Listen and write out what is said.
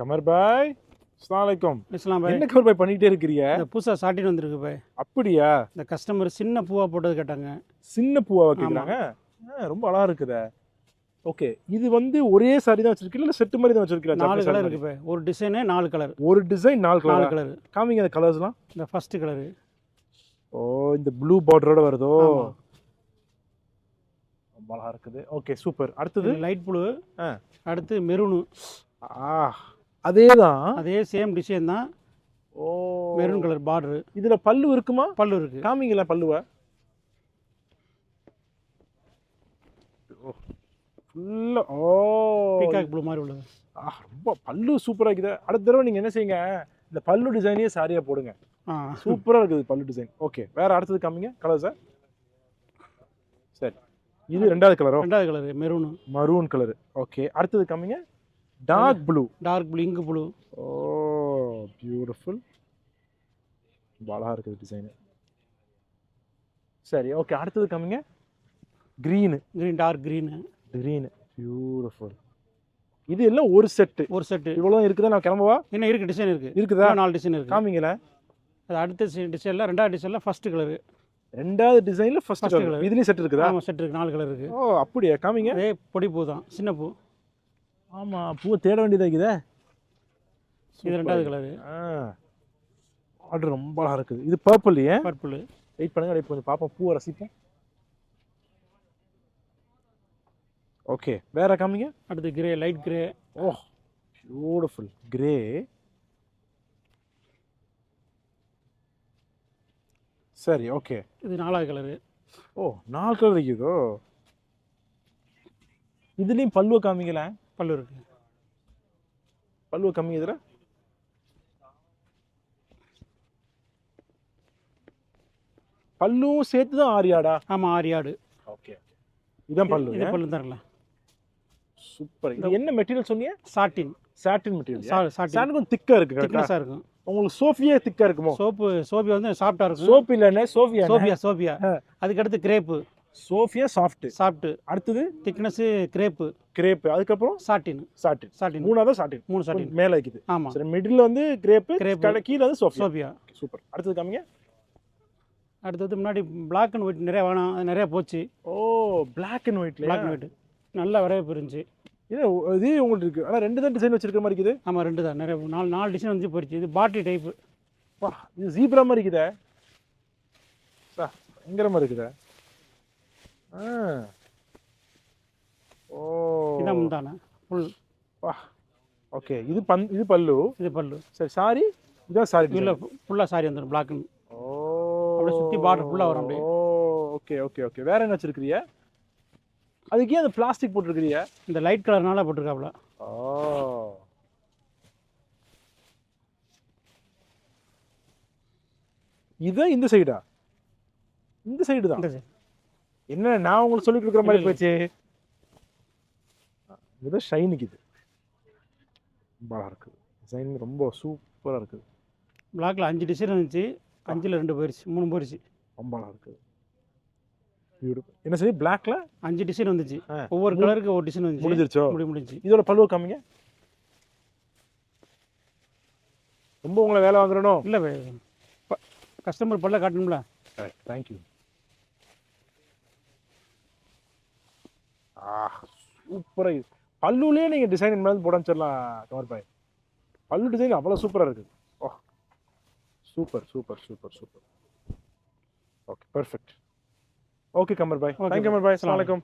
கமர் பாய், அஸ்ஸலாமு அலைக்கும். இஸ்லாம் பாய், என்ன கமர் பாய் பண்ணிட்டே இருக்கிறீங்க? இந்த புதுசாக சாட்டின் வந்திருக்கு பாய். அப்படியா? இந்த கஸ்டமர் சின்ன பூவா போட்டது கேட்டாங்க. சின்ன பூவா கேக்குறாங்க. ரொம்ப அழகா இருக்குதே. ஓகே, இது வந்து ஒரே சாரி தான் வச்சிருக்கீங்க இல்ல செட் மாதிரி தான் வச்சிருக்கீங்களா? 4 கலர் இருக்கு பாய். ஒரு டிசைனே 4 கலர். ஒரு டிசைன் 4 4 கலர். கலர். காமிங்க அந்த கலர்ஸ்லாம். இந்த ஃபர்ஸ்ட் கலர். ஓ, இந்த ப்ளூ பார்டரோட வருதோ? ஆமா. ரொம்ப அழகா இருக்குது. Okay, super. அடுத்தது லைட் ப்ளூ. ஆ. அடுத்து மெரூன். அதேதான். அதே சேம் டிசைன் தான். ஓ, மெரூன் கலர் பார்டர். இதுல பல்லு இருக்குமா? பல்லு இருக்கு. காமிங்களா பல்லுவ. ஃபுல்லா பீகாக் ப்ளூ மாதிரி உள்ளது. ரொம்ப பல்லு சூப்பரா இருக்குது. அடுத்த தடவை நீங்க என்ன செய்யுங்க, இந்த பல்லு டிசைனே சாரியா போடுங்க. சூப்பரா இருக்குது பல்லு டிசைன். ஓகே, வேற அடுத்தது காமிங்க கலர் சார். சரி, இது ரெண்டாவது கலரோ? ரெண்டாவது colour maroon. Maroon colour. Okay, அடுத்தது காமிங்க. Dark blue. Dark blue, ink blue. Oh, beautiful. அழகா இருக்குது டிசைன். சரி, ஓகே, அடுத்தது காமிங்க. கிரீன். Dark green. பியூட்டிஃபுல். இது எல்லாம் ஒரு செட். ஒரு செட். இவ்வளவு இருக்குதா? நான் கிளம்பவா? இன்னும் இருக்கு, டிசைன் இருக்கு. இருக்குதா? 4 டிசைன் இருக்கு. காமிங்களா. அது அடுத்த டிசைன்ல ரெண்டாவது டிசைன்ல ஃபர்ஸ்ட் கலர். ரெண்டாவது டிசைன்ல ஃபர்ஸ்ட் கலர். இதுலயும் செட் இருக்குதா? ஆமா, செட் இருக்கு. 4 கலர் இருக்கு. ஓ, அப்படியே. காமிங்க. அதே பொடி பூ தான், சின்ன பூ. ஆமா, பூ தேட வேண்டியதா இருக்குதே. இது ரெண்டாவது கலர். ஆர்டர் ரொம்ப அழகா இருக்குது. இது பர்பிள். ஏன் பர்பிள்? வெயிட் பண்ணுங்க, வெயிட் கொஞ்சம் பாப்போம், பூவை ரசிப்போம். ஓகே, வேற காமிங்க. அடுத்து கிரே, லைட் கிரே. ஓ, பியூட்டிஃபுல் கிரே. சரி, ஓகே. இது 4வது கலர். ஓ, 4 கலர் இருக்குதோ? இதுலயும் பல்லுவ காமிங்களா. பல்லு இருக்கு. பல்லுவ காமிங்க. இதுல பல்லும் சேர்த்து தான் 6 ஆடா? ஆமா, 6 ஆடு. ஓகே, இதான் பல்லு. இது பல்லு தரல. சூப்பர். இது என்ன மெட்டீரியல் சொன்னீங்க? சாட்டின். சாட்டின் மெட்டீரியல். சாட்டின். சாட்டின் கொஞ்சம் திக்கா இருக்கு. திக்னஸா இருக்கும். உங்களுக்கு சோஃபியா திக்கா இருக்குமோ? சோபி வந்து சாஃப்ட்டா இருக்கும். சோப் இல்லனே, சோஃபியா. சோபியா. அதுக்கு அடுத்து கிரேப். Sofia soft. அடுத்தது திக்னஸ் கிரேப். அதுக்கு அப்புறம் சாட்டின். மூணாவது சாட்டின். 3 சாட்டின் மேல இருக்குது. ஆமா. சரி, மிடில்ல வந்து கிரேப், கீழ வந்து சோபியா. சூப்பர். அடுத்தது காமிங்க. அடுத்தது முன்னாடி Black and White நிறைய வேணும், அது நிறைய போச்சு. ஓ, Black and White. நல்ல வரவேற்பு இருந்துச்சு. இது உங்களுக்கு இருக்கு. ஆனா 2 தான் டிசைன் வச்சிருக்க மாதிரி இருக்குது. ஆமா, 2 தான். நிறைய 4 டிசைன் வந்து போயிடுச்சு. இது பாட்டி டைப். வா, இது ஜீப்ரா மாதிரி இருக்குதே. பயங்கர மாதிரி இருக்குதே. ஓ, இதான் முந்தான ஃபுல். வா, ஓகே. இது பல்லு. இது பல்லு. சரி, சாரி. இதான் சாரி. இல்ல, ஃபுல்லா சாரி வந்துரும். Black. ஓ, அப்படியே சுத்தி பார்டர் ஃபுல்லா வரும் அப்படியே. ஓகே. வேற என்ன வச்சிருக்கீங்க? அதுக்கு ஏன் அந்த பிளாஸ்டிக் போட்டுருக்கீங்க? இந்த லைட் கலர்னால போட்டுருக்காப்ல. ஓ, இது இந்த சைடா? இந்த சைடு தான். என்ன, நான் உங்களுக்கு சொல்லி கொடுக்குற மாதிரி போச்சு. இது ஷைனுக்கு. இது ரொம்ப அழகா இருக்குது. டிசைன் ரொம்ப சூப்பரா இருக்குது. Blackல 5 டிசைன் இருந்துச்சு. 5ல 2 போயிருச்சு, 3 போயிருச்சு. ரொம்ப அழகா இருக்குது. பியூட்டிஃபுல். என்ன சரி, Blackல 5 டிசைன் வந்துச்சு. ஒவ்வொரு கலருக்கு ஒரு டிசைன் வந்துச்சு. முடிஞ்சிருச்சோ? முடிஞ்சு. இதோட பல்லுவ காமிங்க. ரொம்ப உங்களை வேலை வாங்குறணும் இல்ல, கஸ்டமர் பல்ல காட்டணும்ல. தேங்க்யூ. சூப்பரா. பல்லுலயே நீங்க டிசைன் மேல போட வச்சிடலாம் கமர் பாய். பல்லு டிசைன் அவ்வளவு சூப்பரா இருக்குது. ஓ, super. Okay, perfect. Okay Qamar பாய். தேங்க்யூ கமர் பாய். அஸ்ஸலாமு அலைக்கும்.